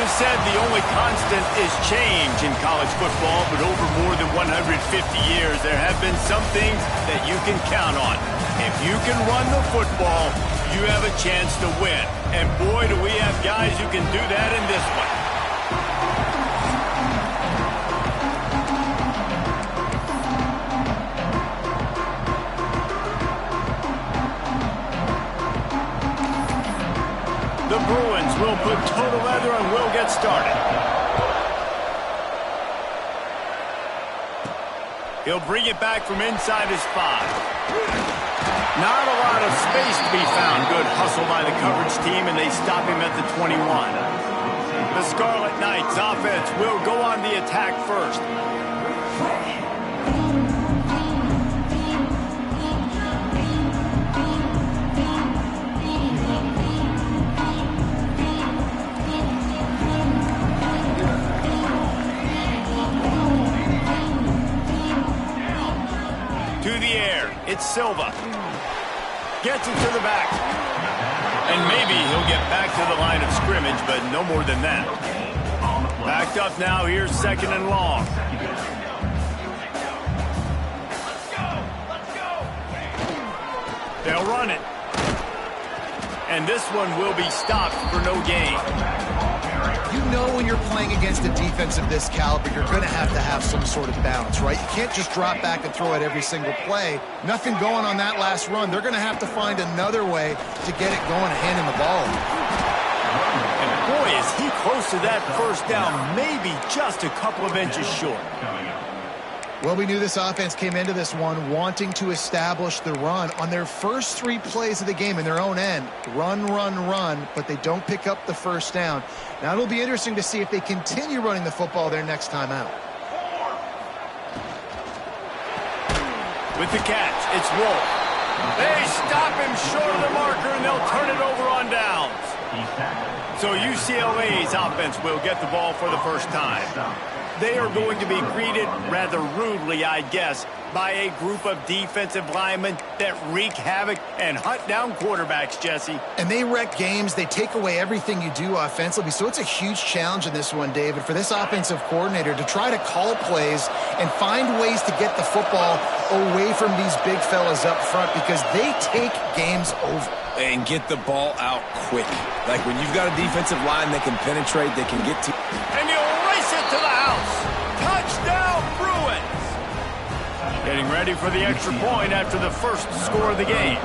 have said the only constant is change in college football, but over more than 150 years, there have been some things that you can count on. If you can run the football, you have a chance to win. And boy, do we have guys who can do that in this one. The Bruins will put total leather and will get started. He'll bring it back from inside his 5. Not a lot of space to be found. Good hustle by the coverage team, and they stop him at the 21. The Scarlet Knights offense will go on the attack first. It's Silva. Gets it to the back. And maybe he'll get back to the line of scrimmage, but no more than that. Backed up now. Here's 2nd and long. They'll run it. And this one will be stopped for no gain. You know when you're playing against a defense of this caliber, you're going to have some sort of balance, right? You can't just drop back and throw it every single play. Nothing going on that last run. They're going to have to find another way to get it going and handing the ball. And boy, is he close to that first down, maybe just a couple of inches short. Well, we knew this offense came into this one wanting to establish the run on their first 3 plays of the game in their own end. Run, run, run, but they don't pick up the first down. Now it'll be interesting to see if they continue running the football their next time out. With the catch, it's Wolf. They stop him short of the marker, and they'll turn it over on downs. So UCLA's offense will get the ball for the first time. They are going to be greeted rather rudely, I guess, by a group of defensive linemen that wreak havoc and hunt down quarterbacks, Jesse. And they wreck games. They take away everything you do offensively. So it's a huge challenge in this one, David, for this offensive coordinator to try to call plays and find ways to get the football away from these big fellas up front, because they take games over. And get the ball out quick. Like when you've got a defensive line that can penetrate, they can get to... And you'll race it to the house. Touchdown, Bruins. Getting ready for the extra point after the first score of the game.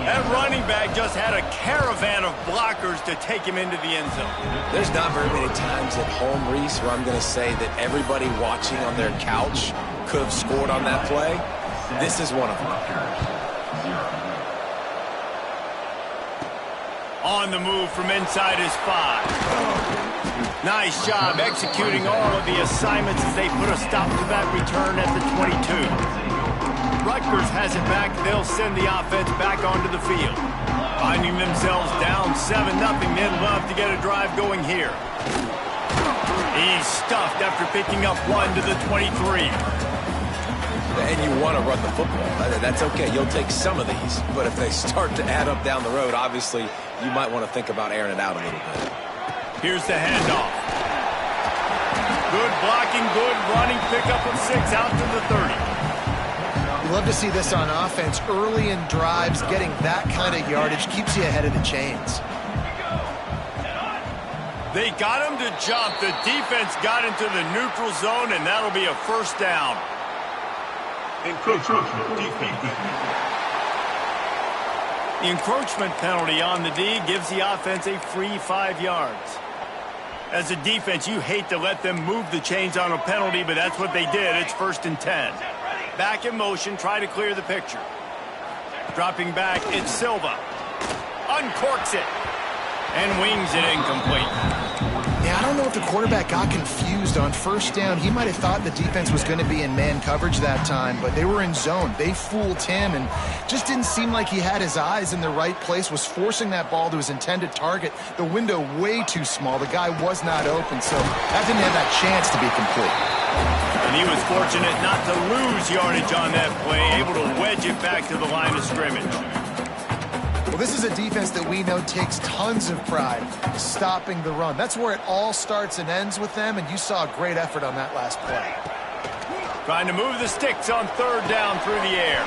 That running back just had a caravan of blockers to take him into the end zone. There's not very many times at home, Reese, where I'm going to say that everybody watching on their couch could have scored on that play. This is one of them. On the move from inside his 5. Nice job executing all of the assignments as they put a stop to that return at the 22. Rutgers has it back. They'll send the offense back onto the field. Finding themselves down 7-0, they'd love to get a drive going here. He's stuffed after picking up 1 to the 23. And you want to run the football. That's okay. You'll take some of these. But if they start to add up down the road, obviously, you might want to think about airing it out a little bit. Here's the handoff. Good blocking, good running, pickup of 6 out to the 30. You love to see this on offense. Early in drives, getting that kind of yardage keeps you ahead of the chains. They got him to jump. The defense got into the neutral zone, and that'll be a first down. Encroachment defense. The encroachment penalty on the D gives the offense a free 5 yards. As a defense, you hate to let them move the chains on a penalty, but that's what they did. It's 1st and 10. Back in motion, try to clear the picture. Dropping back, it's Silva. Uncorks it. And wings it incomplete. Yeah, I don't know if the quarterback got confused on first down. He might have thought the defense was going to be in man coverage that time, but they were in zone. They fooled him and just didn't seem like he had his eyes in the right place, was forcing that ball to his intended target. The window way too small. The guy was not open, so that didn't have that chance to be complete. And he was fortunate not to lose yardage on that play, able to wedge it back to the line of scrimmage. Well, this is a defense that we know takes tons of pride stopping the run. That's where it all starts and ends with them, and you saw a great effort on that last play. Trying to move the sticks on third down through the air.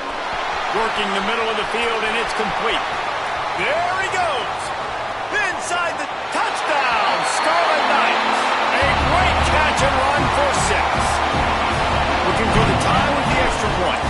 Working the middle of the field, and it's complete. There he goes. Inside the touchdown, Scarlet Knights. A great catch and run for 6. Looking for the tie with the extra point.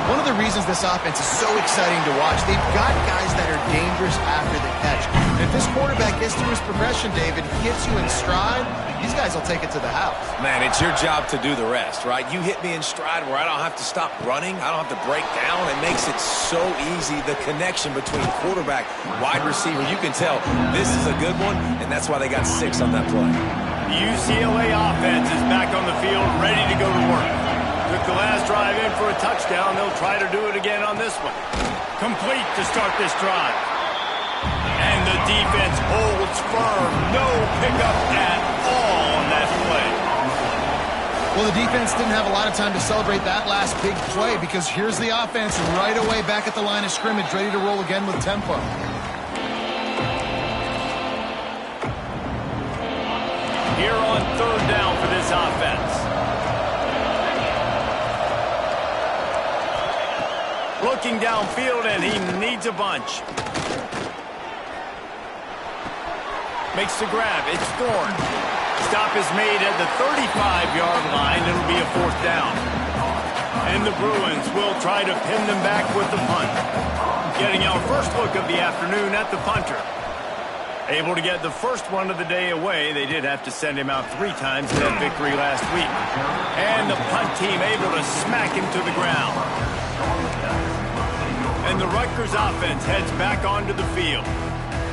One of the reasons this offense is so exciting to watch, they've got guys that are dangerous after the catch. And if this quarterback gets through his progression, David, gets you in stride, these guys will take it to the house. Man, it's your job to do the rest, right? You hit me in stride where I don't have to stop running. I don't have to break down. It makes it so easy. The connection between quarterback, wide receiver, you can tell this is a good one, and that's why they got 6 on that play. The UCLA offense is back on the field, ready to go to work. Took the last drive in for a touchdown. They'll try to do it again on this one. Complete to start this drive. And the defense holds firm. No pickup at all on that play. Well, the defense didn't have a lot of time to celebrate that last big play because here's the offense right away back at the line of scrimmage, ready to roll again with tempo. Here on third down for this offense. Looking downfield, and he needs a bunch. Makes the grab. It's Thorne. Stop is made at the 35-yard line. It'll be a 4th down. And the Bruins will try to pin them back with the punt. Getting our first look of the afternoon at the punter. Able to get the first one of the day away. They did have to send him out 3 times in that victory last week. And the punt team able to smack him to the ground. And the Rutgers offense heads back onto the field.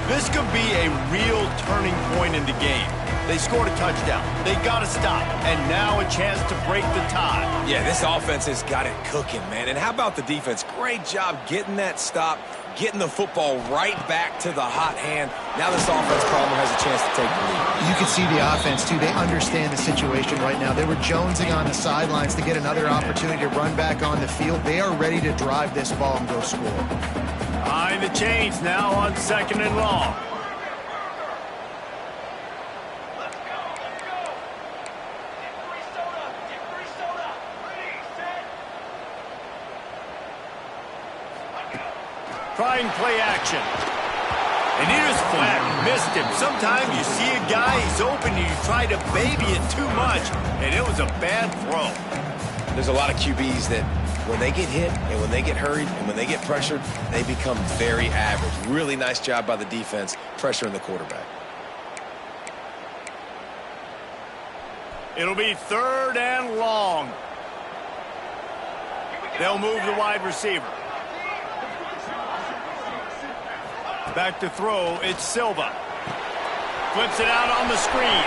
This could be a real turning point in the game. They scored a touchdown. They got to stop. And now a chance to break the tie. Yeah, this offense has got it cooking, man. And how about the defense? Great job getting that stop, getting the football right back to the hot hand. Now this offense probably has a chance to take the lead. You can see the offense, too. They understand the situation right now. They were jonesing on the sidelines to get another opportunity to run back on the field. They are ready to drive this ball and go score. Behind the chains now on 2nd and long. Trying play action. And he just flat missed him. Sometimes you see a guy, he's open, and you try to baby it too much, and it was a bad throw. There's a lot of QBs that when they get hit and when they get hurried and when they get pressured, they become very average. Really nice job by the defense pressuring the quarterback. It'll be 3rd and long. They'll move the wide receiver. Back to throw, it's Silva. Flips it out on the screen.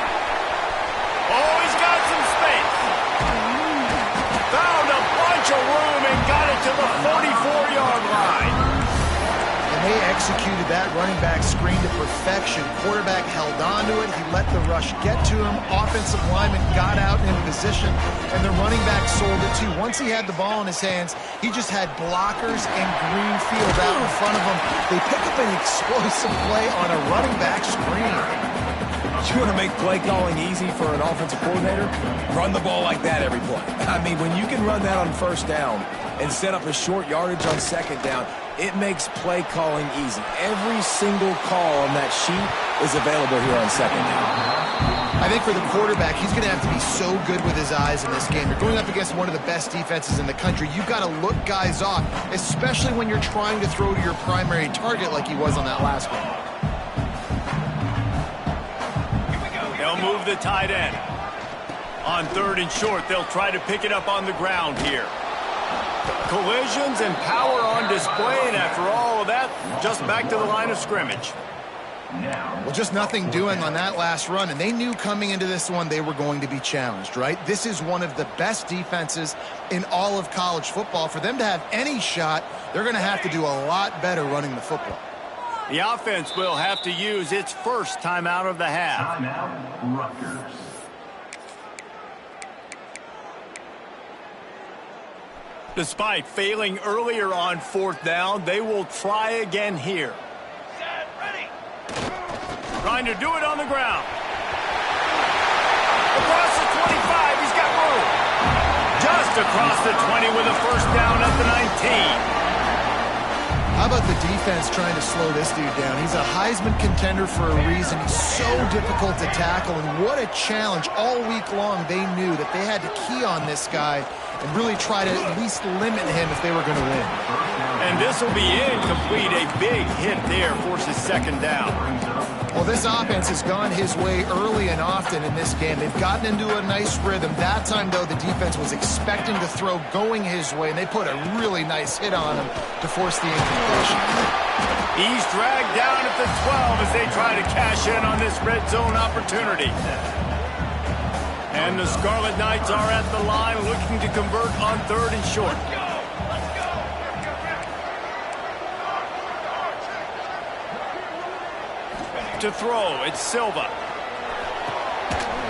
Oh, he's got some space. Found a bunch of room and got it to the 44-yard line. And they executed that running back screen to perfection. Quarterback held on to it. He let the rush get to him. Offensive lineman got out in position, and the running back sold it too. Once he had the ball in his hands, he just had blockers and green field out in front of him. They pick up an explosive play on a running back screen. You want to make play calling easy for an offensive coordinator? Run the ball like that every play. I mean, when you can run that on 1st down and set up a short yardage on 2nd down, it makes play calling easy. Every single call on that sheet is available here on 2nd down. I think for the quarterback, he's going to have to be so good with his eyes in this game. You're going up against one of the best defenses in the country. You've got to look guys off, especially when you're trying to throw to your primary target like he was on that last one. They'll move the tight end. On 3rd and short, they'll try to pick it up on the ground here. Collisions and power on display, and after all of that, just back to the line of scrimmage. Well, just nothing doing on that last run, and they knew coming into this one they were going to be challenged, right? This is one of the best defenses in all of college football. For them to have any shot, they're going to have to do a lot better running the football. The offense will have to use its first timeout of the half. Timeout, Rutgers. Despite failing earlier on 4th down, they will try again here. Set, ready. Trying to do it on the ground. Across the 25, he's got room. Just across the 20 with a first down at the 19. How about the defense trying to slow this dude down? He's a Heisman contender for a reason. He's so difficult to tackle, and what a challenge. All week long, they knew that they had to key on this guy and really try to at least limit him if they were going to win. And this will be incomplete. A big hit there forces 2nd down. Well, this offense has gone his way early and often in this game. They've gotten into a nice rhythm. That time, though, the defense was expecting to throw going his way, and they put a really nice hit on him to force the incompletion. He's dragged down at the 12 as they try to cash in on this red zone opportunity. And the Scarlet Knights are at the line looking to convert on 3rd and short. To throw, it's Silva.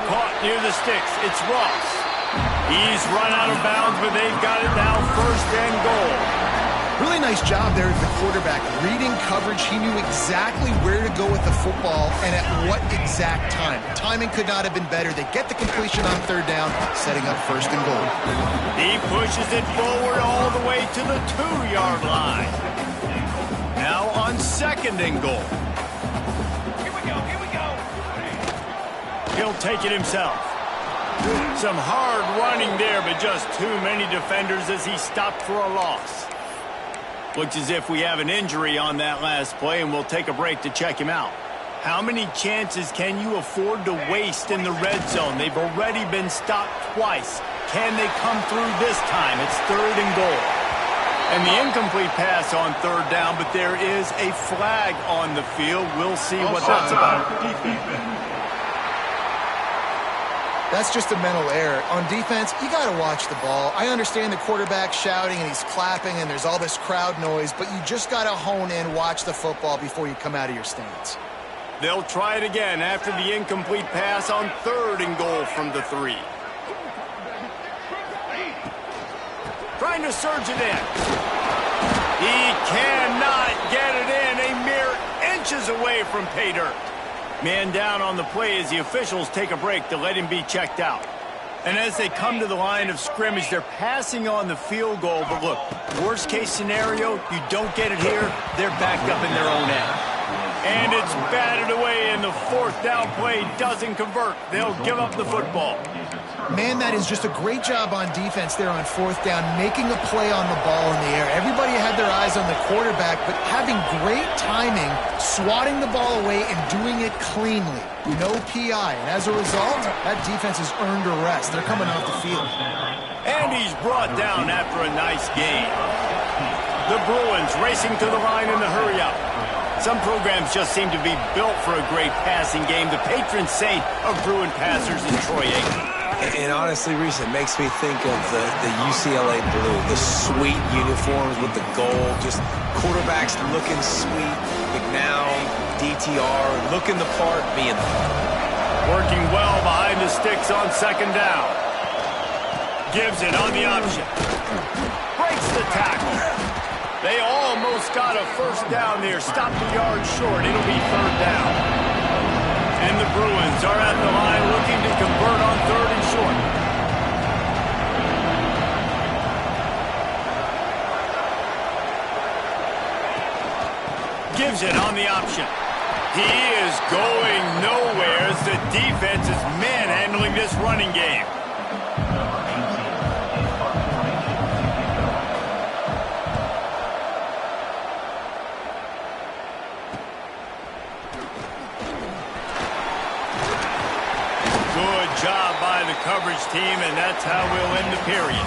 Caught near the sticks, it's Ross. He's run out of bounds, but they've got it now 1st and goal. Really nice job there as the quarterback. Reading coverage, he knew exactly where to go with the football and at what exact time. Timing could not have been better. They get the completion on 3rd down, setting up 1st and goal. He pushes it forward all the way to the 2-yard line. Now on 2nd and goal. He'll take it himself. Some hard running there, but just too many defenders as he stopped for a loss. Looks as if we have an injury on that last play, and we'll take a break to check him out. How many chances can you afford to waste in the red zone? They've already been stopped twice. Can they come through this time? It's 3rd and goal. And the incomplete pass on 3rd down, but there is a flag on the field. We'll see what that's about. That's just a mental error. On defense, you got to watch the ball. I understand the quarterback shouting and he's clapping and there's all this crowd noise, but you just got to hone in, watch the football before you come out of your stance. They'll try it again after the incomplete pass on 3rd and goal from the 3. Trying to surge it in. He cannot get it in. A mere inches away from pay dirt. Man down on the play as the officials take a break to let him be checked out. And as they come to the line of scrimmage, they're passing on the field goal. But look, worst case scenario, you don't get it here, they're backed up in their own end. And it's batted away, and the 4th down play doesn't convert. They'll give up the football. Man, that is just a great job on defense there on 4th down, making a play on the ball in the air. Everybody had their eyes on the quarterback, but having great timing, swatting the ball away, and doing it cleanly. No PI, and as a result, that defense has earned a rest. They're coming off the field. And he's brought down after a nice gain. The Bruins racing to the line in the hurry-up. Some programs just seem to be built for a great passing game. The patron saint of Bruin passers is Troy Aikman. And honestly, Reese, it makes me think of the UCLA blue, the sweet uniforms with the gold, just quarterbacks looking sweet, McNown, DTR, looking the part, being the part. Working well behind the sticks on 2nd down. Gives it on the option. Breaks the tackle. They almost got a 1st down there. Stopped a yard short. It'll be 3rd down. And the Bruins are at the line looking to convert on 3rd and short. Gives it on the option. He is going nowhere as the defense is manhandling this running game. Job by the coverage team, and that's how we'll end the period.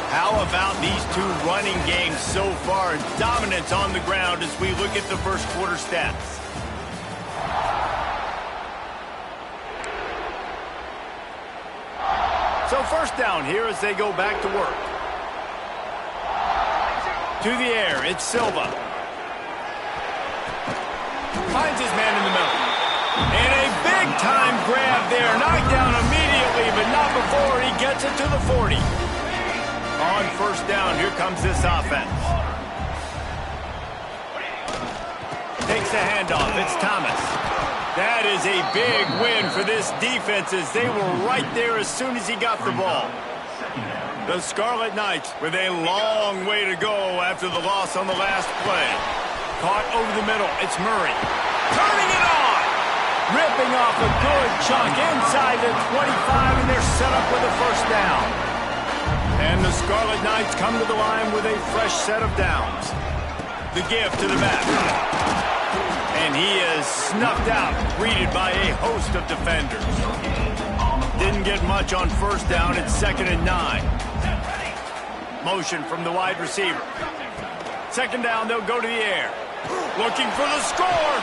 How about these two running games so far? Dominance on the ground as we look at the first quarter stats. So 1st down here as they go back to work. To the air, it's Silva. Finds his man in the middle. And a big-time grab there. Knocked down immediately, but not before he gets it to the 40. on first down. Here comes this offense. Takes the handoff. It's Thomas. That is a big win for this defense as they were right there as soon as he got the ball. The Scarlet Knights with a long way to go after the loss on the last play. Caught over the middle. It's Murray. Turning it on. Ripping off a good chunk inside the 25, and they're set up with a first down. And the Scarlet Knights come to the line with a fresh set of downs. The give to the back. And he is snuffed out, greeted by a host of defenders. Didn't get much on first down. It's 2nd and 9. Motion from the wide receiver. 2nd down, they'll go to the air. Looking for the score.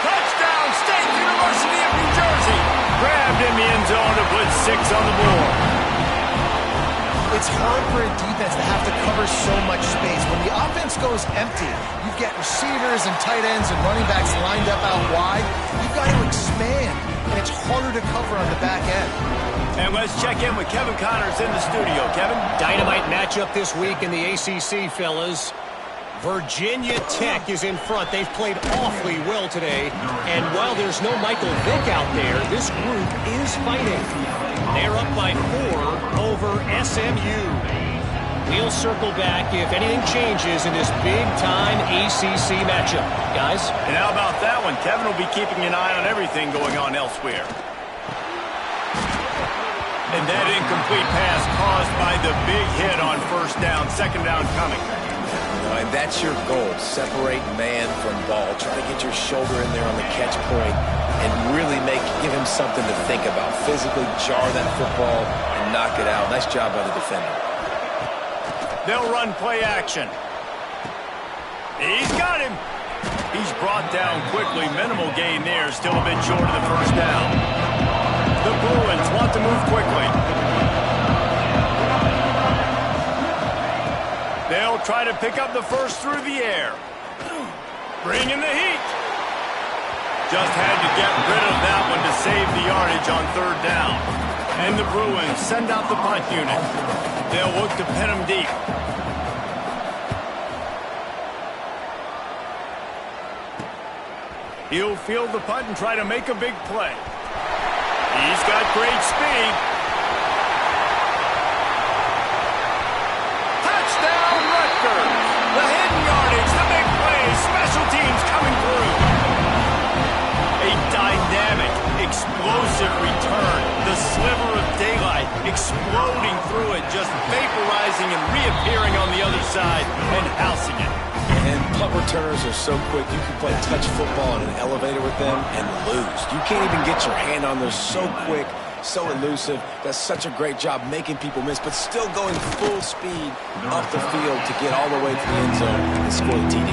Touchdown, State University of New Jersey. Grabbed in the end zone to put 6 on the board. It's hard for a defense to have to cover so much space. When the offense goes empty, you get receivers and tight ends and running backs lined up out wide. You've got to expand, and it's harder to cover on the back end. And let's check in with Kevin Connors in the studio. Kevin? Dynamite matchup this week in the ACC, fellas. Virginia Tech is in front. They've played awfully well today. And while there's no Michael Vick out there, this group is fighting. They're up by 4 over SMU. We'll circle back if anything changes in this big-time ACC matchup. Guys? And how about that one? Kevin will be keeping an eye on everything going on elsewhere. And that incomplete pass caused by the big hit on first down. 2nd down coming. And that's your goal. Separate man from ball. Try to get your shoulder in there on the catch point and really give him something to think about. Physically jar that football and knock it out. Nice job by the defender. They'll run play action. He's got him. He's brought down quickly. Minimal gain there. Still a bit short of the first down. The Bruins want to move quickly. They'll try to pick up the first through the air. Bring in the heat. Just had to get rid of that one to save the yardage on 3rd down. And the Bruins send out the punt unit. They'll look to pin them deep. He'll field the punt and try to make a big play. He's got great speed. Touchdown, Rutgers. The hidden yardage, the big play, special teams coming through. A dynamic, explosive return. The sliver of daylight exploding through it, just vaporizing and reappearing on the other side and housing it. And punt returners are so quick, you can play touch football in an elevator with them and lose. You can't even get your hand on those. So quick, so elusive. Does such a great job making people miss, but still going full speed up the field to get all the way to the end zone and score the TD.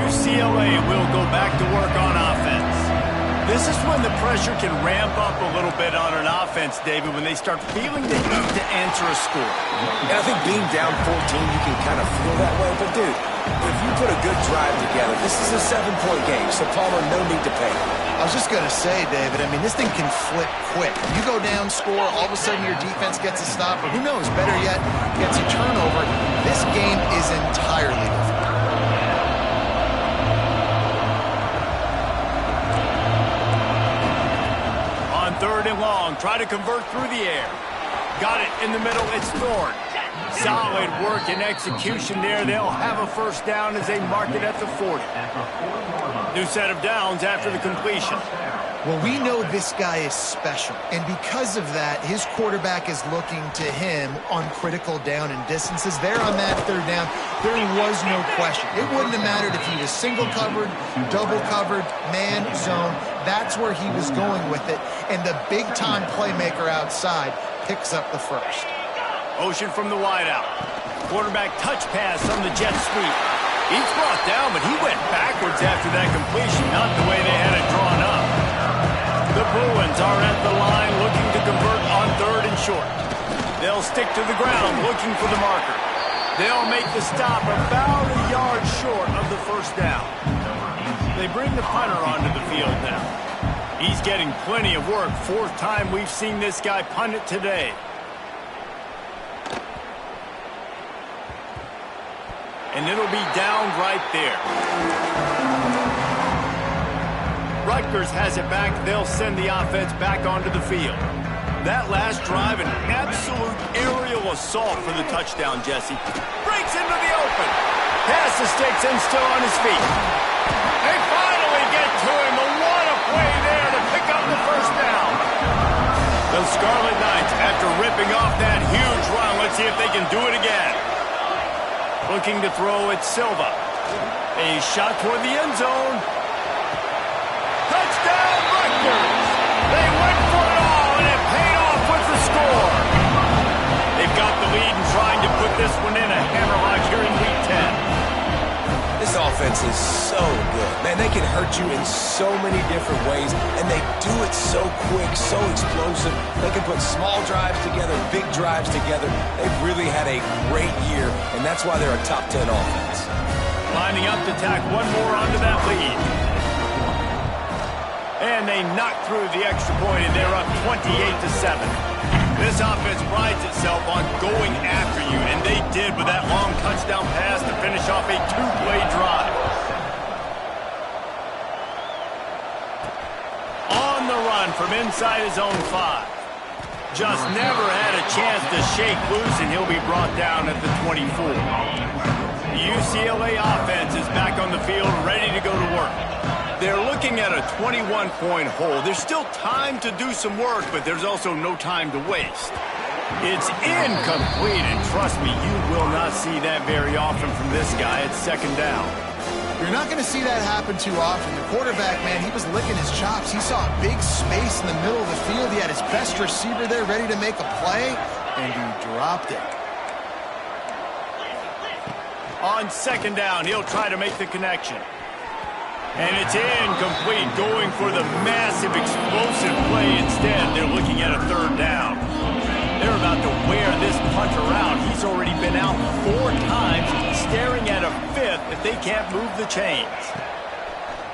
UCLA will go back to work on offense. This is when the pressure can ramp up a little bit on an offense, David, when they start feeling the need to answer a score. And I think being down 14, you can kind of feel that way. But, dude, if you put a good drive together, this is a 7-point game, so Palmer, no need to panic. I was just going to say, David, I mean, this thing can flip quick. You go down, score, all of a sudden your defense gets a stop, or who knows, better yet, gets a turnover. This game is entirely different. On 3rd and long, try to convert through the air. Got it in the middle, it's Thorne. Solid work and execution there. They'll have a first down as they mark it at the 40. New set of downs after the completion. Well, we know this guy is special, and because of that, his quarterback is looking to him on critical down and distances. There on that 3rd down, there was no question. It wouldn't have mattered if he was single covered, double covered, man, zone. That's where he was going with it, and the big-time playmaker outside picks up the first. Motion from the wideout. Quarterback touch pass on the jet sweep. He's brought down, but he went backwards after that completion, not the way they had it drawn up. The Bruins are at the line looking to convert on 3rd and short. They'll stick to the ground looking for the marker. They'll make the stop about a yard short of the first down. They bring the punter onto the field now. He's getting plenty of work. 4th time we've seen this guy punt it today. and it'll be down right there. Rutgers has it back. They'll send the offense back onto the field. That last drive, an absolute aerial assault for the touchdown, Jesse. Breaks into the open. Pass the sticks and still on his feet. They finally get to him. What a play there to pick up the first down. The Scarlet Knights, after ripping off that huge run, let's see if they can do it again. Looking to throw it, Silva. A shot toward the end zone. Touchdown, Rutgers! They went for it all, and it paid off with the score. They've got the lead and trying to put this one in a hammerlock here in Week 10. This offense is so good. Man, they can hurt you in so many different ways, and they do it so quick, so explosive. They can put small drives together, big drives together. They've really had a great year, and that's why they're a top 10 offense. Lining up to tack one more onto that lead. And they knock through the extra point, and they're up 28-7. This offense prides itself on going after you, and they did with that long touchdown pass to finish off a two-play drive. On the run from inside his own 5. Just never had a chance to shake loose, and he'll be brought down at the 24. The UCLA offense is back on the field, ready to go to work. They're looking at a 21-point hole. There's still time to do some work, but there's also no time to waste. It's incomplete, and trust me, you will not see that very often from this guy at second down. You're not going to see that happen too often. The quarterback, man, he was licking his chops. He saw a big space in the middle of the field. He had his best receiver there ready to make a play, and he dropped it. On second down, he'll try to make the connection. And it's incomplete, going for the massive, explosive play instead. They're looking at a third down. They're about to wear this punter out. He's already been out 4 times, staring at a 5th if they can't move the chains.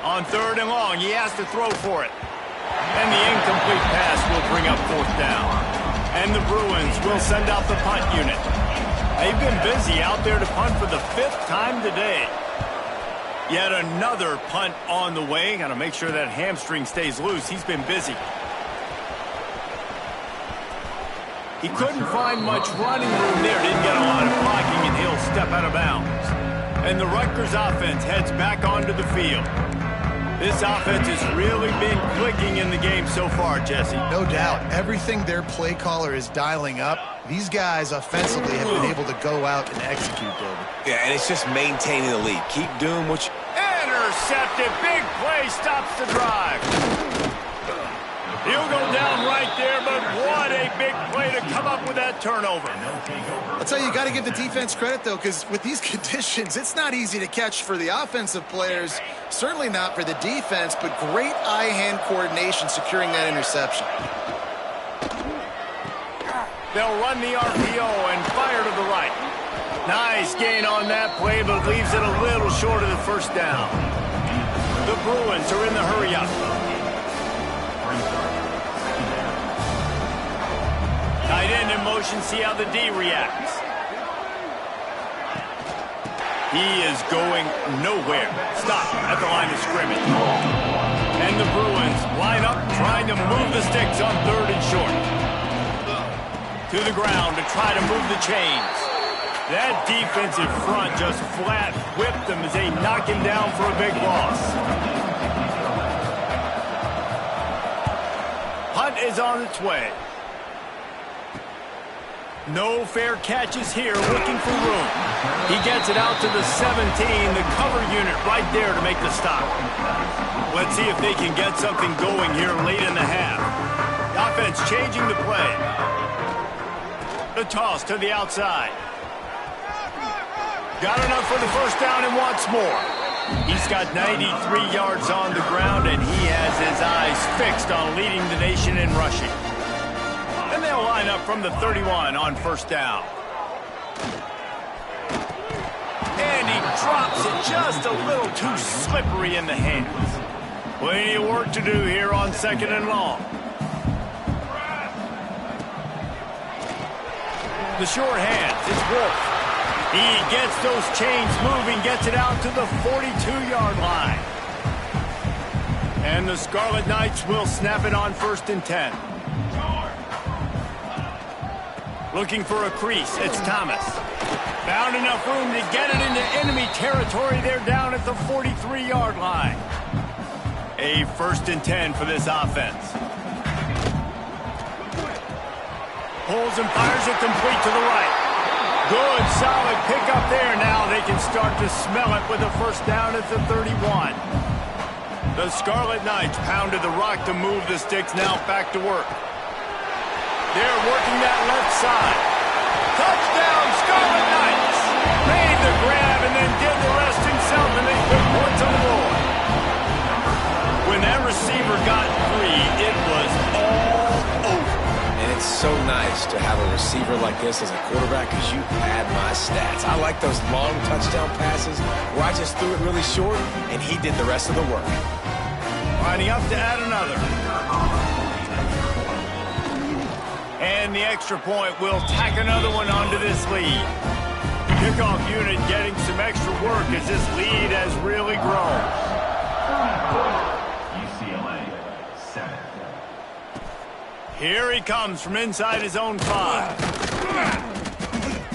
On third and long, he has to throw for it. And the incomplete pass will bring up 4th down. And the Bruins will send out the punt unit. They've been busy out there to punt for the 5th time today. Yet another punt on the way. Got to make sure that hamstring stays loose. He's been busy. He couldn't find much running room there. Didn't get a lot of blocking, and he'll step out of bounds. And the Rutgers offense heads back onto the field. This offense has really been clicking in the game so far, Jesse. No doubt. Everything their play caller is dialing up, these guys offensively have been able to go out and execute, David. Yeah, and it's just maintaining the lead. Keep doing what you... Intercepted. Big play stops the drive. He'll go down right there, but what a big play to come up with that turnover. I'll tell you, you got to give the defense credit, though, because with these conditions, it's not easy to catch for the offensive players. Certainly not for the defense, but great eye-hand coordination securing that interception. They'll run the RPO and fire to the right. Nice gain on that play, but leaves it a little short of the first down. The Bruins are in the hurry-up. Tight end in motion, see how the D reacts. He is going nowhere. Stop at the line of scrimmage. And the Bruins line up, trying to move the sticks on third and short. To the ground to try to move the chains. That defensive front just flat whipped them as they knock him down for a big loss. Punt is on its way. No fair catches here, looking for room. He gets it out to the 17, the cover unit right there to make the stop. Let's see if they can get something going here late in the half. The offense changing the play. The toss to the outside. Got enough for the first down and wants more. He's got 93 yards on the ground, and he has his eyes fixed on leading the nation in rushing. And they'll line up from the 31 on first down. And he drops it just a little too slippery in the hands. Plenty of work to do here on second and long. The short hands, it's Wolf. He gets those chains moving, gets it out to the 42-yard line. And the Scarlet Knights will snap it on 1st and 10. Looking for a crease, it's Thomas. Found enough room to get it into enemy territory. They're down at the 43-yard line. A 1st and 10 for this offense. Pulls and fires it complete to the right. Good, solid pickup there. Now they can start to smell it with a 1st down at the 31. The Scarlet Knights pounded the rock to move the sticks. Now back to work. They're working that left side. Touchdown, Scarlet Knights! Made the grab and then did the rest himself, and they put points on the board. When that receiver got free, it was all over. And it's so nice to have a receiver like this as a quarterback because you pad my stats. I like those long touchdown passes where I just threw it really short and he did the rest of the work. Lining up to add another. And the extra point will tack another one onto this lead. Kickoff unit getting some extra work as this lead has really grown. UCLA 7. Here he comes from inside his own 5.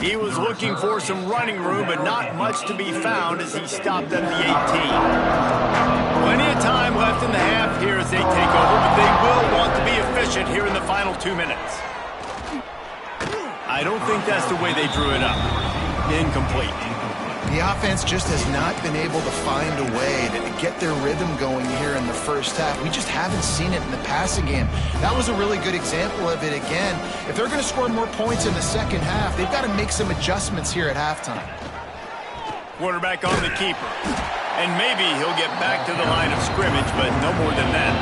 He was looking for some running room, but not much to be found as he stopped at the 18. Plenty of time left in the half here as they take over, but they will want to be efficient here in the final 2 minutes. I don't think that's the way they drew it up. Incomplete. The offense just has not been able to find a way to get their rhythm going here in the first half. We just haven't seen it in the passing game. That was a really good example of it again. If they're going to score more points in the second half, they've got to make some adjustments here at halftime. Quarterback on the keeper. And maybe he'll get back to the line of scrimmage, but no more than that.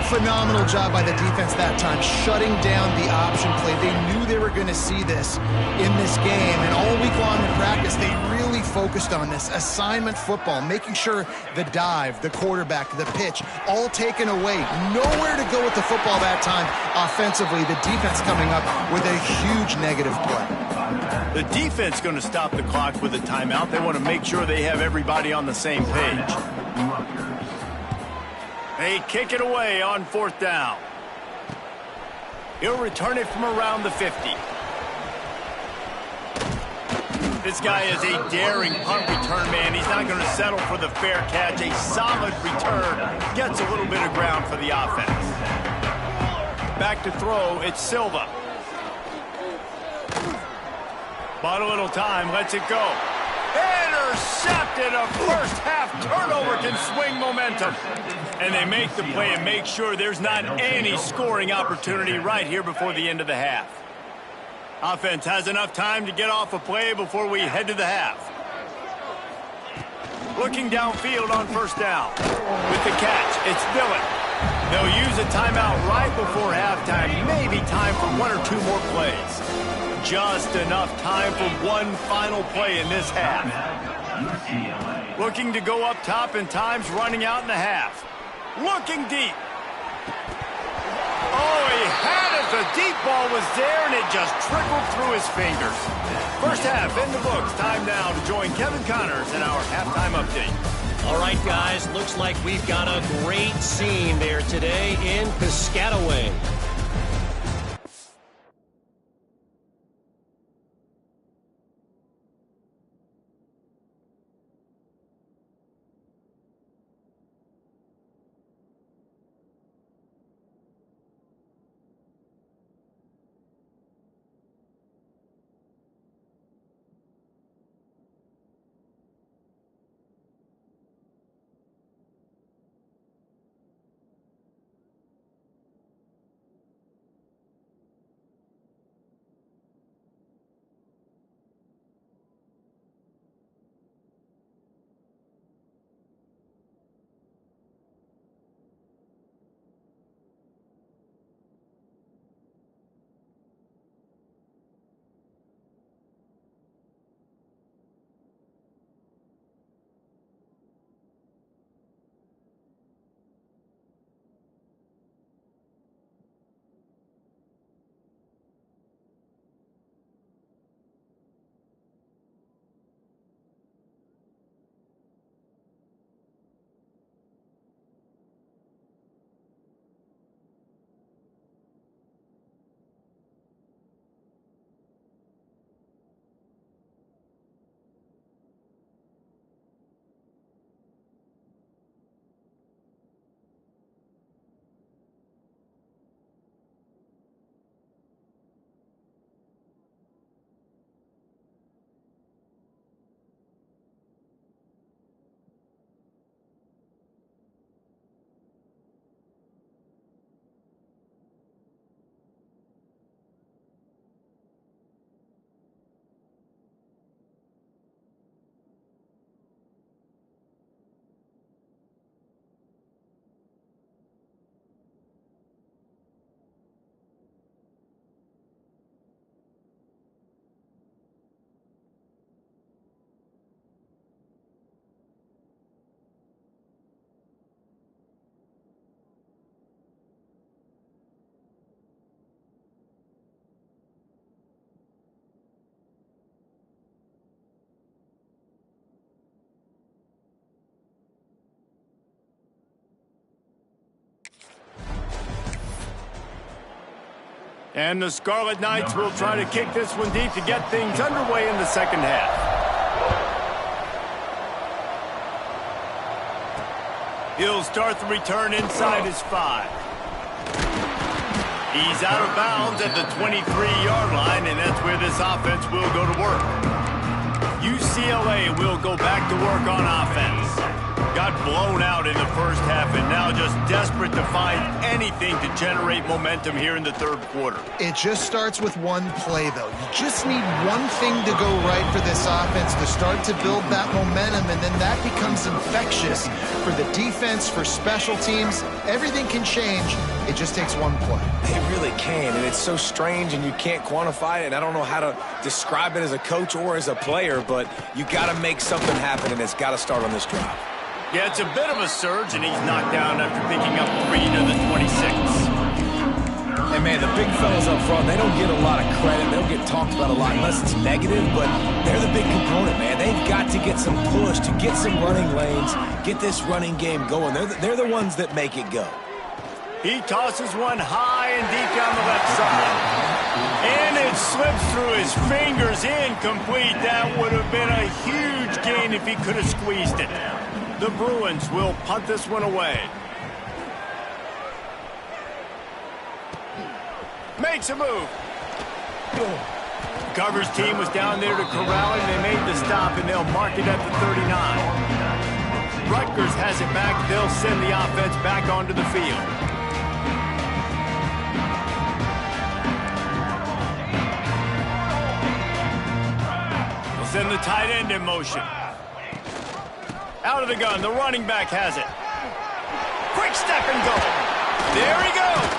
Phenomenal job by the defense that time, shutting down the option play. They knew they were going to see this in this game, and all week long in practice, they really focused on this assignment football, making sure the dive, the quarterback, the pitch, all taken away. Nowhere to go with the football that time offensively. The defense coming up with a huge negative play. The defense going to stop the clock with a timeout. They want to make sure they have everybody on the same page. They kick it away on 4th down. He'll return it from around the 50. This guy is a daring punt return man. He's not going to settle for the fair catch. A solid return. Gets a little bit of ground for the offense. Back to throw, it's Silva. Bought a little time, lets it go. Intercepted. A first half turnover can swing momentum. And they make the play and make sure there's not any scoring opportunity right here before the end of the half. Offense has enough time to get off a play before we head to the half. Looking downfield on 1st down. With the catch, it's Dillon. They'll use a timeout right before halftime. Maybe time for 1 or 2 more plays. Just enough time for one final play in this half. Looking to go up top, and time's running out in the half. Looking deep. Oh, he had it. The deep ball was there, and it just trickled through his fingers. First half in the books. Time now to join Kevin Connors in our halftime update. All right, guys, looks like we've got a great scene there today in Piscataway. And the Scarlet Knights will try to kick this one deep to get things underway in the second half. He'll start the return inside his 5. He's out of bounds at the 23-yard line, and that's where this offense will go to work. UCLA will go back to work on offense. Got blown out in the first half and now just desperate to find anything to generate momentum here in the third quarter. It just starts with one play, though. You just need one thing to go right for this offense to start to build that momentum, and then that becomes infectious for the defense, for special teams. Everything can change. It just takes one play. It really can, and it's so strange, and you can't quantify it, and I don't know how to describe it as a coach or as a player, but you got to make something happen, and it's got to start on this drive. Yeah, it's a bit of a surge, and he's knocked down after picking up 3 to the 26. And, man, the big fellas up front, they don't get a lot of credit. They don't get talked about a lot unless it's negative, but they're the big component, man. They've got to get some push, to get some running lanes, get this running game going. They're the ones that make it go. He tosses one high and deep down the left side. And it slips through his fingers, incomplete. That would have been a huge gain if he could have squeezed it. The Bruins will punt this one away. Makes a move. Coverage team was down there to corral it. They made the stop, and they'll mark it at the 39. Rutgers has it back. They'll send the offense back onto the field. They'll send the tight end in motion. Out of the gun, the running back has it. Quick step and go. There he goes.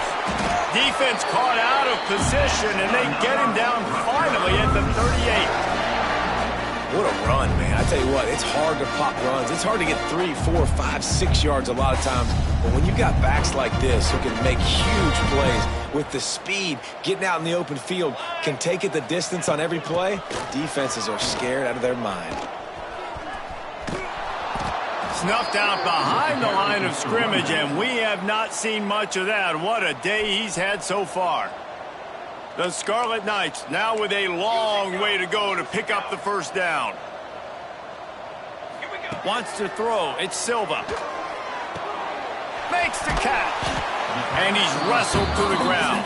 Defense caught out of position, and they get him down finally at the 38. What a run, man. I tell you what, it's hard to pop runs. It's hard to get 3, 4, 5, 6 yards a lot of times. But when you've got backs like this who can make huge plays with the speed, getting out in the open field, can take it the distance on every play, defenses are scared out of their mind. Snuffed out behind the line of scrimmage, and we have not seen much of that. What a day he's had so far. The Scarlet Knights now with a long way to go to pick up the first down. Wants to throw. It's Silva. Makes the catch. And he's wrestled to the ground.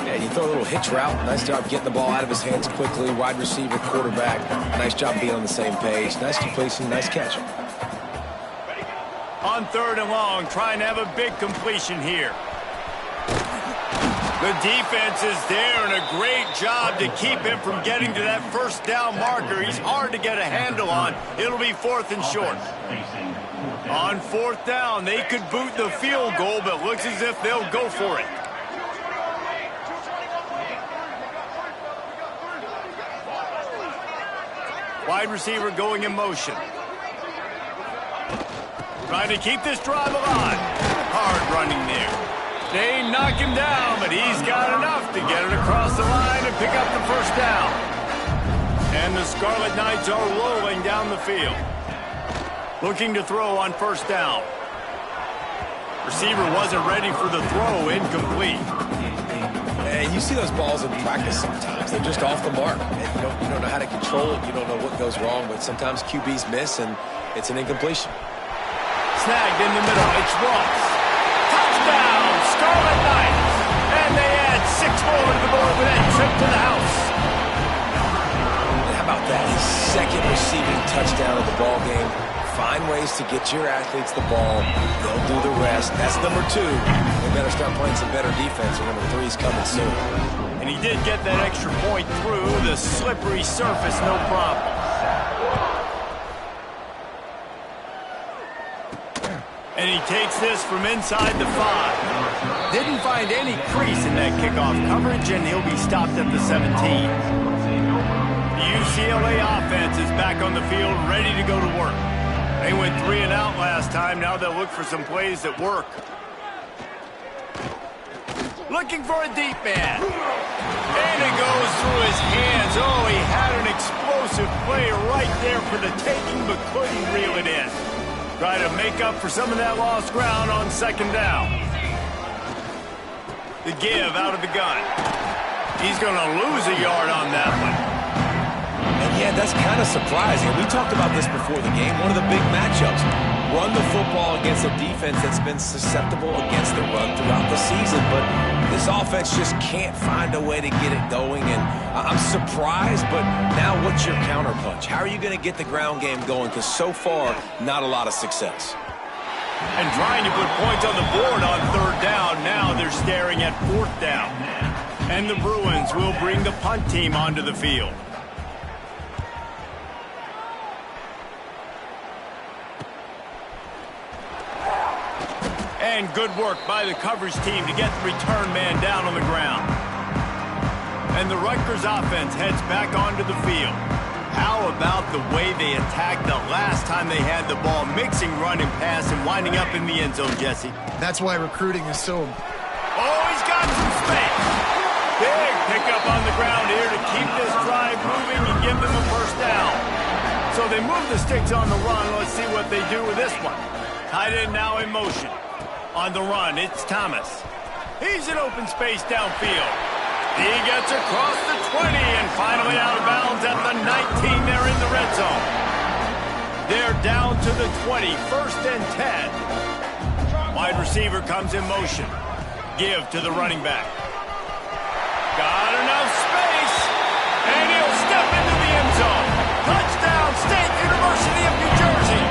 Yeah, you throw a little hitch route. Nice job getting the ball out of his hands quickly. Wide receiver, quarterback. Nice job being on the same page. Nice completion, nice catch. On 3rd and long, trying to have a big completion here. The defense is there, and a great job to keep him from getting to that first down marker. He's hard to get a handle on. It'll be 4th and short. On 4th down, they could boot the field goal, but looks as if they'll go for it. Wide receiver going in motion. Trying to keep this drive alive. Hard running there. They knock him down, but he's got enough to get it across the line and pick up the first down. And the Scarlet Knights are rolling down the field. Looking to throw on 1st down. Receiver wasn't ready for the throw, incomplete. And you see those balls in practice sometimes. They're just off the mark. And you don't know how to control it. You don't know what goes wrong, but sometimes QBs miss, and it's an incompletion. Snagged in the middle. It's Ross. Touchdown, Scarlet Knights. And they add 6 more to the board with that trip to the house. And how about that? His 2nd receiving touchdown of the ball game. Find ways to get your athletes the ball. They'll do the rest. That's number 2. They better start playing some better defense, or number 3's coming soon. And he did get that extra point through the slippery surface, no problem. And he takes this from inside the 5. Didn't find any crease in that kickoff coverage, and he'll be stopped at the 17. The UCLA offense is back on the field, ready to go to work. They went 3 and out last time. Now they'll look for some plays that work. Looking for a deep man. And it goes through his hands. Oh, he had an explosive play right there for the taking, but couldn't reel it in. Try to make up for some of that lost ground on 2nd down. The give out of the gun. He's going to lose a yard on that one. And yeah, that's kind of surprising. We talked about this before the game. One of the big matchups. Run the football against a defense that's been susceptible against the run throughout the season. But this offense just can't find a way to get it going. And I'm surprised, but now what's your counterpunch? How are you going to get the ground game going? Because so far, not a lot of success. And trying to put points on the board on third down. Now they're staring at fourth down. And the Bruins will bring the punt team onto the field. And good work by the coverage team to get the return man down on the ground. And the Rutgers offense heads back onto the field. How about the way they attacked the last time they had the ball, mixing run and pass and winding up in the end zone, Jesse? That's why recruiting is so... Oh, he's got some space. Big pickup on the ground here to keep this drive moving and give them a first down. So they move the sticks on the run. Let's see what they do with this one. Tight end now in motion. On the run, it's Thomas. He's in open space downfield. He gets across the 20 and finally out of bounds at the 19. They're in the red zone. They're down to the 20, first and 10. Wide receiver comes in motion. Give to the running back. Got enough space, and he'll step into the end zone. Touchdown, State University of New Jersey.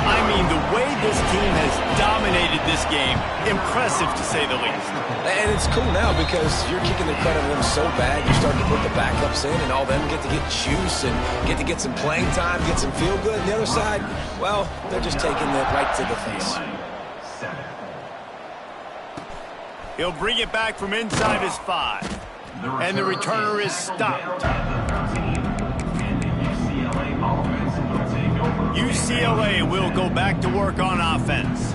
I mean, the way this team has dominated this game, impressive to say the least. And it's cool now because you're kicking the credit of them so bad, you're starting to put the backups in, and all them get to get juice and get to get some playing time, get some feel good. And the other side, well, they're just taking it right to the face. He'll bring it back from inside his 5. And the returner is stopped. UCLA will go back to work on offense.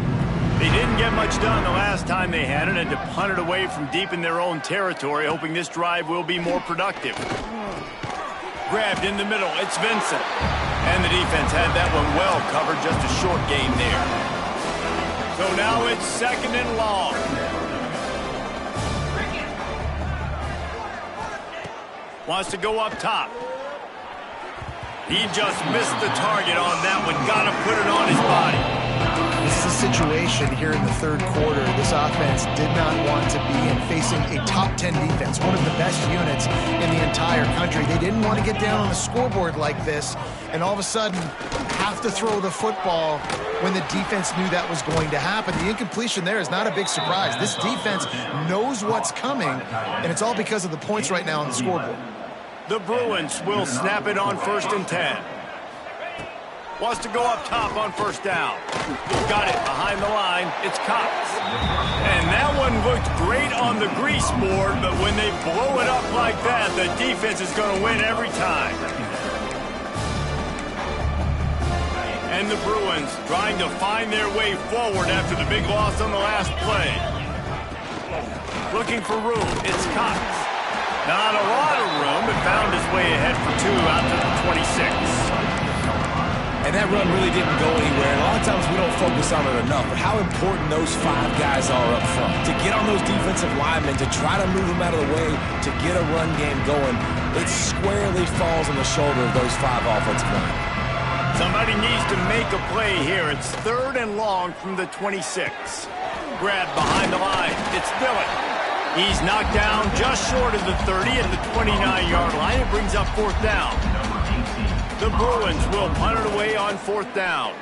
They didn't get much done the last time they had it, and to punt it away from deep in their own territory, hoping this drive will be more productive. Grabbed in the middle, it's Vincent. And the defense had that one well covered, just a short gain there. So now it's second and long. Wants to go up top. He just missed the target on that one. Got to put it on his body. This is a situation here in the third quarter. This offense did not want to be in facing a top 10 defense, one of the best units in the entire country. They didn't want to get down on the scoreboard like this and all of a sudden have to throw the football when the defense knew that was going to happen. The incompletion there is not a big surprise. This defense knows what's coming, and it's all because of the points right now on the scoreboard. The Bruins will snap it on first and 10. Wants to go up top on first down. Got it behind the line. It's Cox. And that one looked great on the grease board, but when they blow it up like that, the defense is going to win every time. And the Bruins trying to find their way forward after the big loss on the last play. Looking for room. It's Cox. Not a lot of room, but found his way ahead for 2 out to the 26. And that run really didn't go anywhere. And a lot of times we don't focus on it enough, but how important those 5 guys are up front. To get on those defensive linemen, to try to move them out of the way, to get a run game going, it squarely falls on the shoulder of those 5 offensive linemen. Somebody needs to make a play here. It's third and long from the 26. Grabbed behind the line. It's Dillon. He's knocked down just short of the 30 at the 29-yard line. It brings up fourth down. The Bruins will punt it away on fourth down.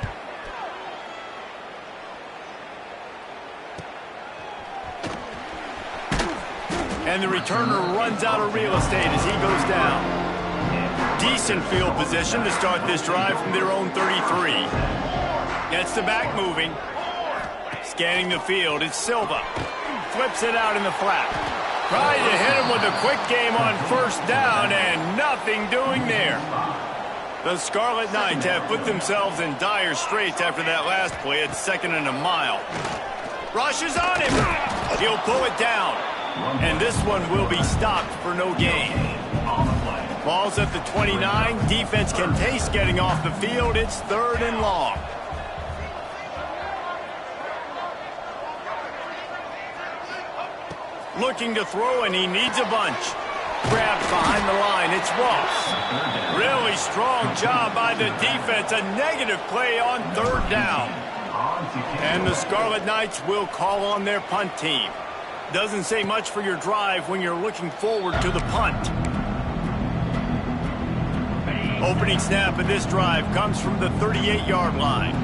And the returner runs out of real estate as he goes down. Decent field position to start this drive from their own 33. Gets the back moving. Scanning the field, it's Silva. Flips it out in the flat. Trying to hit him with a quick game on first down, and nothing doing there. The Scarlet Knights have put themselves in dire straits after that last play. It's second and a mile. Rushes on him. He'll pull it down. And this one will be stopped for no gain. Ball's at the 29. Defense can taste getting off the field. It's third and long. Looking to throw, and he needs a bunch. Grabs behind the line. It's Ross. Really strong job by the defense. A negative play on third down. And the Scarlet Knights will call on their punt team. Doesn't say much for your drive when you're looking forward to the punt. Opening snap of this drive comes from the 38-yard line.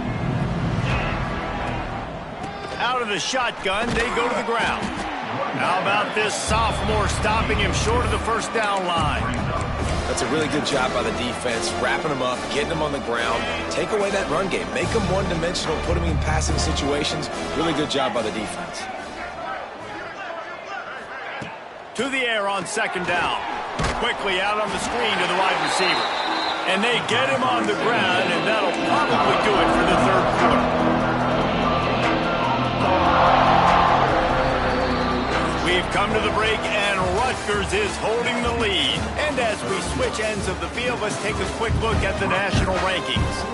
Out of the shotgun, they go to the ground. How about this sophomore stopping him short of the first down line? That's a really good job by the defense, wrapping him up, getting him on the ground. Take away that run game. Make him one-dimensional, put him in passing situations. Really good job by the defense. To the air on second down. Quickly out on the screen to the wide receiver. And they get him on the ground, and that'll probably do it for the third quarter. We've come to the break, and Rutgers is holding the lead. And as we switch ends of the field, let's take a quick look at the national rankings.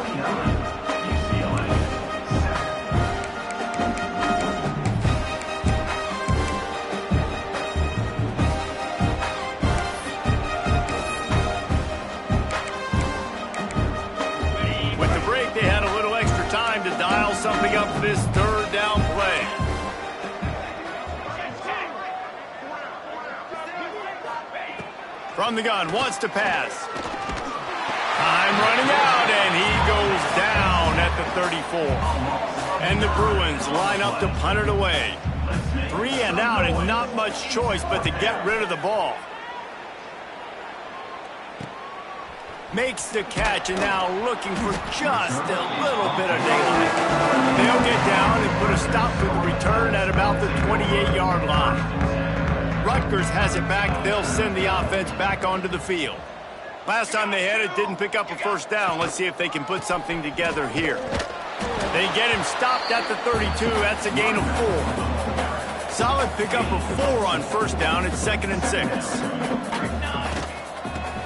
Time to dial something up for this third down play. From the gun, wants to pass. Time running out, and he goes down at the 34. And the Bruins line up to punt it away. 3 and out, and not much choice but to get rid of the ball. Makes the catch, and now looking for just a little bit of daylight. They'll get down and put a stop to the return at about the 28-yard line. Rutgers has it back. They'll send the offense back onto the field. Last time they had it, didn't pick up a first down. Let's see if they can put something together here. They get him stopped at the 32. That's a gain of 4. Solid pickup of 4 on first down. It's 2nd and 6.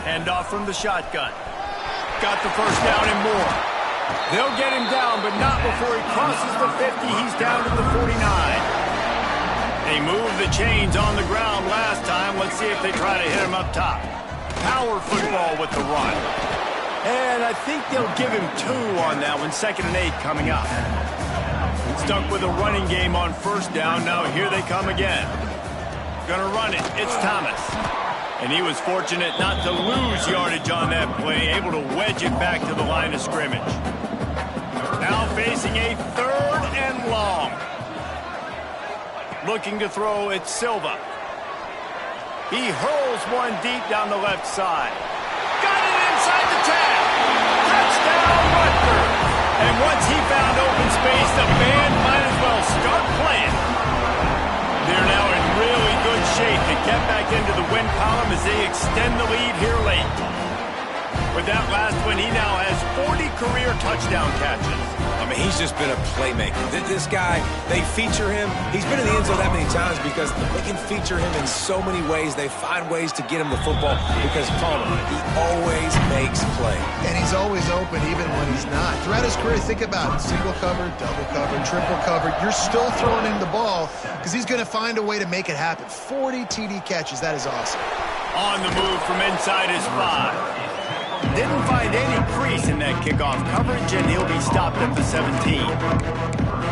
Hand off from the shotgun. Got the first down and more. They'll get him down, but not before he crosses the 50. He's down to the 49. They moved the chains on the ground last time. Let's see if they try to hit him up top. Power football with the run. And I think they'll give him 2 on that one. 2nd and 8 coming up. Stuck with a running game on first down. Now here they come again. Gonna run it. It's Thomas. And he was fortunate not to lose yardage on that play, able to wedge it back to the line of scrimmage. Now facing a 3rd and long. Looking to throw, it's Silva. He hurls one deep down the left side. Got it inside the tag. Touchdown, Rutgers. And once he found open space, the band might as well start playing. They're now in really good shape to get back into the win column as they extend the lead here late. With that last one, he now has 40 career touchdown catches. I mean, he's just been a playmaker. This guy, they feature him. He's been in the end zone that many times because they can feature him in so many ways. They find ways to get him the football because, Palmer, he always makes plays. And he's always open even when he's not. Throughout his career, think about it. Single covered, double covered, triple covered. You're still throwing him the ball because he's going to find a way to make it happen. 40 TD catches. That is awesome. On the move from inside his 5. Didn't find any crease in that kickoff coverage, and he'll be stopped at the 17.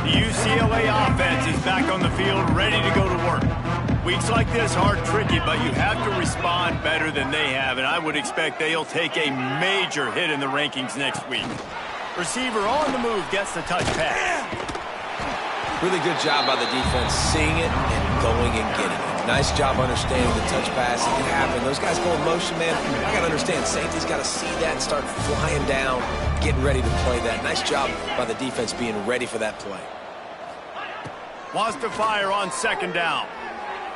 The UCLA offense is back on the field, ready to go to work. Weeks like this are tricky, but you have to respond better than they have, and I would expect they'll take a major hit in the rankings next week. Receiver on the move gets the touch pass. Really good job by the defense seeing it and going and getting it. Nice job understanding the touch pass. It can happen. Those guys go in motion, man. I got to understand. Safety's got to see that and start flying down, getting ready to play that. Nice job by the defense being ready for that play. Wants to fire on second down.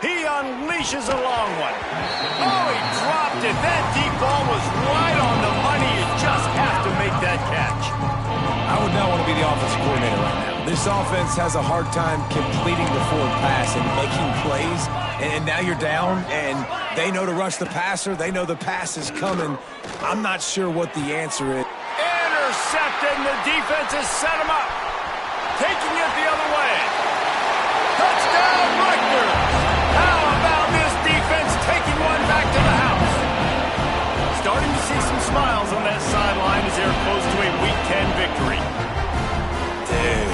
He unleashes a long one. Oh, he dropped it. That deep ball was right on the money. You just have to make that catch. I would not want to be the offensive coordinator right now. This offense has a hard time completing the forward pass and making plays. And now you're down, and they know to rush the passer. They know the pass is coming. I'm not sure what the answer is. Intercepted, and the defense has set him up. Taking it the other way. Touchdown, Rutgers. How about this defense taking one back to the house? Starting to see some smiles on that sideline as they're close to a Week 10 victory. Dude,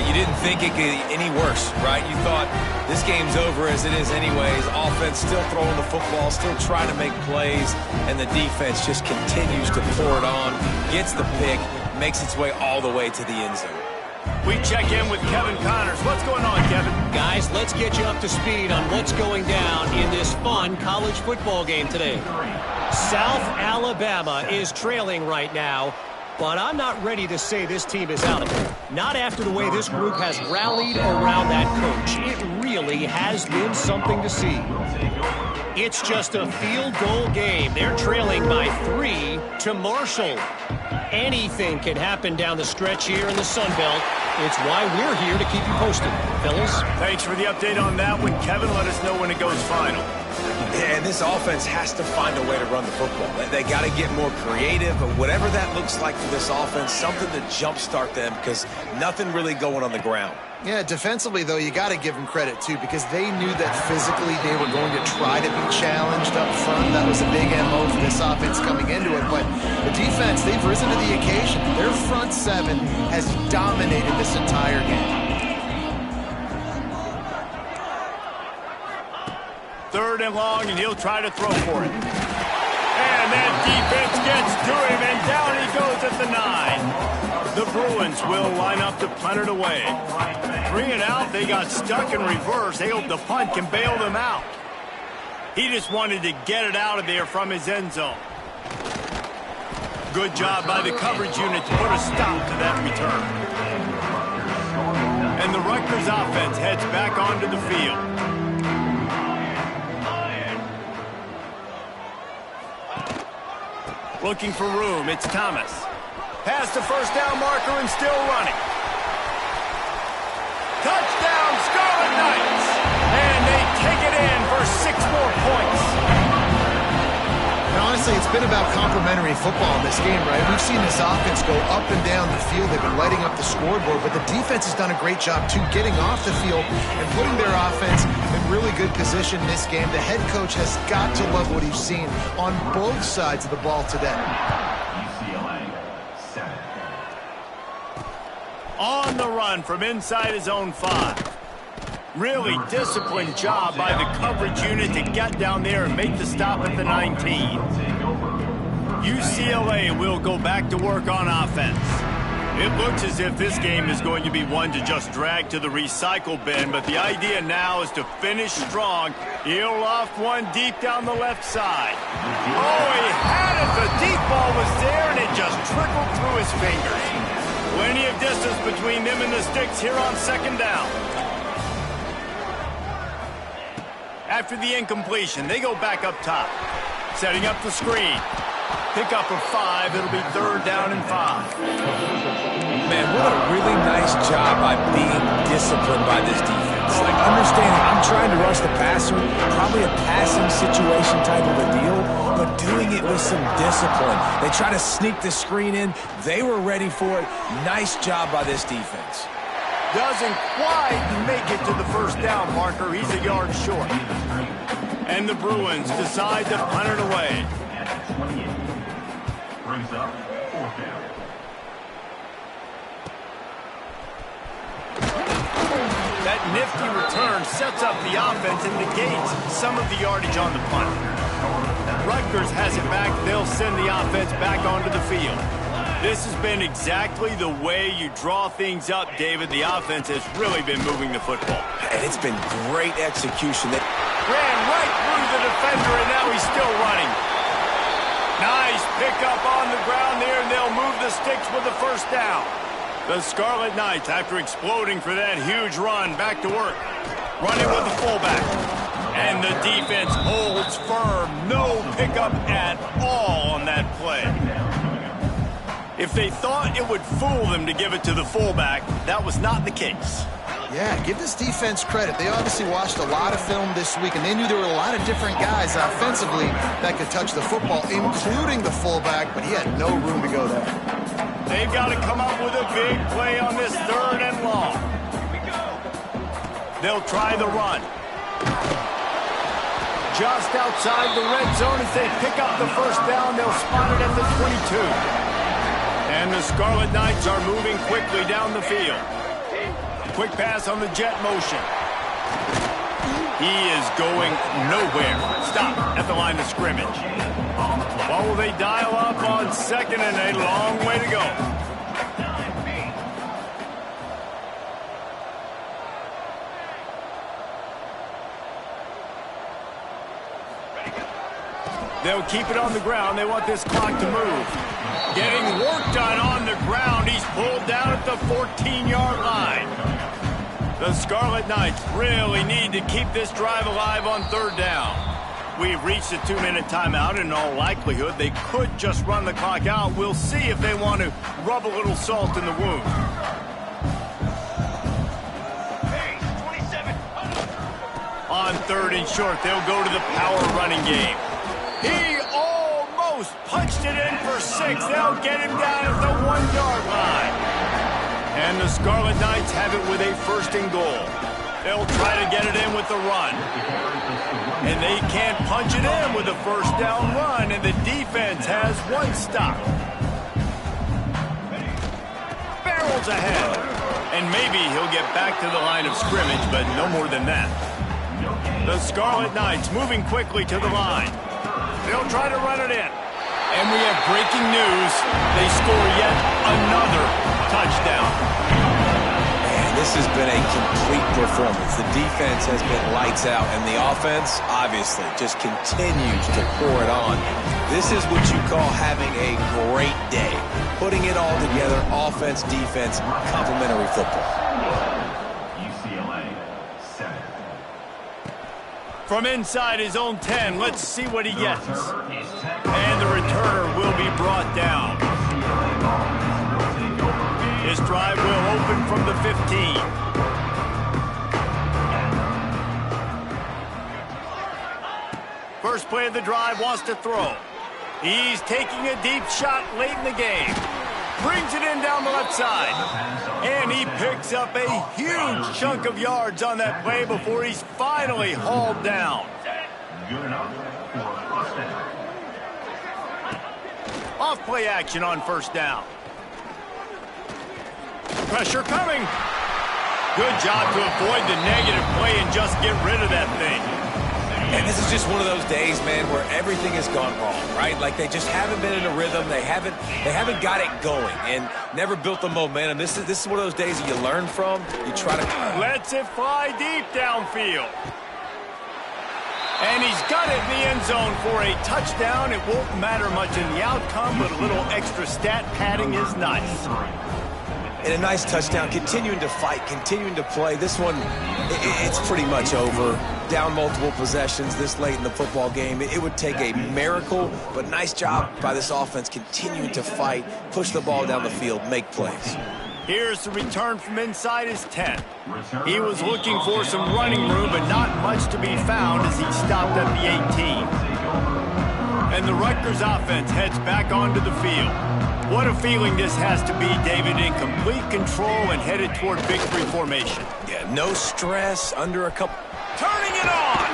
you didn't think it could get any worse, right? You thought this game's over as it is anyways. Offense still throwing the football, still trying to make plays, and the defense just continues to pour it on, gets the pick, makes its way all the way to the end zone. We check in with Kevin Connors. What's going on, Kevin? Guys, let's get you up to speed on what's going down in this fun college football game today. South Alabama is trailing right now, but I'm not ready to say this team is out of it. Not after the way this group has rallied around that coach. It really has been something to see. It's just a field goal game. They're trailing by 3 to Marshall. Anything can happen down the stretch here in the Sun Belt. It's why we're here to keep you posted, fellas. Thanks for the update on that one, Kevin. Let us know when it goes final. Yeah, and this offense has to find a way to run the football. They got to get more creative, but whatever that looks like for this offense, something to jumpstart them because nothing really going on the ground. Yeah, defensively, though, you got to give them credit, too, because they knew that physically they were going to try to be challenged up front. That was a big MO for this offense coming into it. But the defense, they've risen to the occasion. Their front seven has dominated this entire game. Third and long, and he'll try to throw for it. And that defense gets to him, and down he goes at the 9. The Bruins will line up to punt it away. 3 and out, they got stuck in reverse. They hope the punt can bail them out. He just wanted to get it out of there from his end zone. Good job by the coverage unit to put a stop to that return. And the Rutgers offense heads back onto the field. Looking for room, it's Thomas. Past the first down marker and still running. Touchdown, Scarlet Knights! And they take it in for 6 more points. And honestly, it's been about complementary football in this game, right? We've seen this offense go up and down the field. They've been lighting up the scoreboard, but the defense has done a great job, too, getting off the field and putting their offense in really good position in this game. The head coach has got to love what he's seen on both sides of the ball today. On the run from inside his own 5. Really disciplined job by the coverage unit to get down there and make the stop at the 19. UCLA will go back to work on offense. It looks as if this game is going to be one to just drag to the recycle bin, but the idea now is to finish strong. He'll loft one deep down the left side. Oh, he had it. The deep ball was there, and it just trickled through his fingers. Plenty of distance between them and the sticks here on second down. After the incompletion, they go back up top. Setting up the screen. Pick up of 5. It'll be 3rd down and 5. Man, what a really nice job by being disciplined by this defense. Like, understanding I'm trying to rush the passer, probably a passing situation type of a deal, but doing it with some discipline. They try to sneak the screen in. They were ready for it. Nice job by this defense. Doesn't quite make it to the first down marker. He's a yard short. And the Bruins decide to punt it away. Brings up 4th down. That nifty return sets up the offense and negates some of the yardage on the punt. Rutgers has it back. They'll send the offense back onto the field. This has been exactly the way you draw things up, David. The offense has really been moving the football. And it's been great execution. Ran right through the defender, and now he's still running. Nice pickup on the ground there, and they'll move the sticks with the first down. The Scarlet Knights, after exploding for that huge run, back to work. Running with the fullback. And the defense holds firm. No pickup at all on that play. If they thought it would fool them to give it to the fullback, that was not the case. Yeah, give this defense credit. They obviously watched a lot of film this week, and they knew there were a lot of different guys offensively that could touch the football, including the fullback, but he had no room to go there. They've got to come up with a big play on this 3rd and long. They'll try the run. just outside the red zone as they pick up the first down. They'll spot it at the 22. And the Scarlet Knights are moving quickly down the field. Quick pass on the jet motion. He is going nowhere. Stop at the line of scrimmage. What will they dial up on second and a long way to go? They'll keep it on the ground. They want this clock to move. Getting work done on the ground. He's pulled down at the 14-yard line. The Scarlet Knights really need to keep this drive alive on third down. We've reached a 2-minute timeout, and in all likelihood, they could just run the clock out. We'll see if they want to rub a little salt in the wound. On third and short, they'll go to the power running game. He almost punched it in for 6. They'll get him down at the 1-yard line. And the Scarlet Knights have it with a first and goal. They'll try to get it in with the run. And they can't punch it in with a first down run, and the defense has one stop. Barrels ahead. And maybe he'll get back to the line of scrimmage, but no more than that. The Scarlet Knights moving quickly to the line. They'll try to run it in. And we have breaking news. They score yet another touchdown. Man, this has been a complete performance. The defense has been lights out, and the offense, obviously, just continues to pour it on. This is what you call having a great day. Putting it all together, offense, defense, complementary football. UCLA 7. From inside his own 10, let's see what he gets. And the returner will be brought down. His drive will open from the 15. First play of the drive, wants to throw. He's taking a deep shot late in the game. Brings it in down the left side. And he picks up a huge chunk of yards on that play before he's finally hauled down. Good enough for first down. Off play action on first down. Pressure coming. Good job to avoid the negative play and just get rid of that thing. And this is just one of those days, man, where everything has gone wrong, right? Like they just haven't been in a rhythm. They haven't got it going and never built the momentum. This is one of those days that you learn from. You try to lets it fly deep downfield. And he's got it in the end zone for a touchdown. It won't matter much in the outcome, but a little extra stat padding is nice. And a nice touchdown, continuing to fight, continuing to play. This one, it's pretty much over. Down multiple possessions this late in the football game. It would take a miracle, but nice job by this offense continuing to fight, push the ball down the field, make plays. Here's the return from inside his 10. He was looking for some running room, but not much to be found as he stopped at the 18. And the Rutgers offense heads back onto the field. What a feeling this has to be, David, in complete control and headed toward victory formation. Yeah, no stress, under a couple. Turning it on!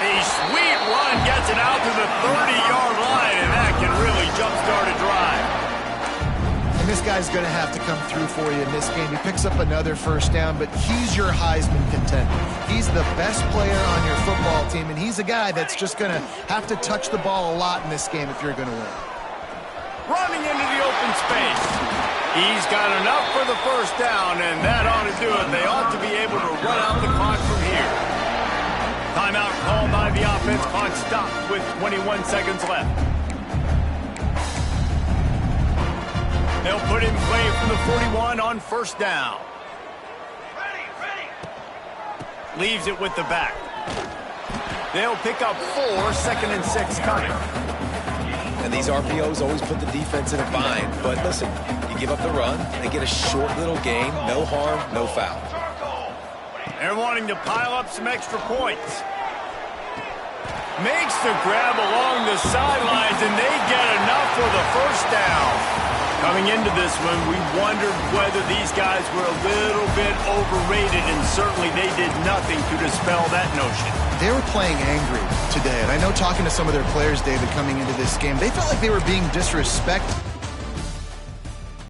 A sweet run gets it out to the 30-yard line, and that can really jumpstart a drive. And this guy's going to have to come through for you in this game. He picks up another first down, but he's your Heisman contender. He's the best player on your football team, and he's a guy that's just going to have to touch the ball a lot in this game if you're going to win. Running into the open space. He's got enough for the first down, and that ought to do it. They ought to be able to run out the clock from here. Timeout called by the offense. Clock stopped with 21 seconds left. They'll put in play from the 41 on first down. Leaves it with the back. They'll pick up 4, 2nd and 6 coming. And these RPOs always put the defense in a bind. But listen, you give up the run, they get a short little gain, no harm, no foul. They're wanting to pile up some extra points. Makes the grab along the sidelines, and they get enough for the first down. Coming into this one, we wondered whether these guys were a little bit overrated, and certainly they did nothing to dispel that notion. They were playing angry today, and I know talking to some of their players, David, coming into this game, they felt like they were being disrespected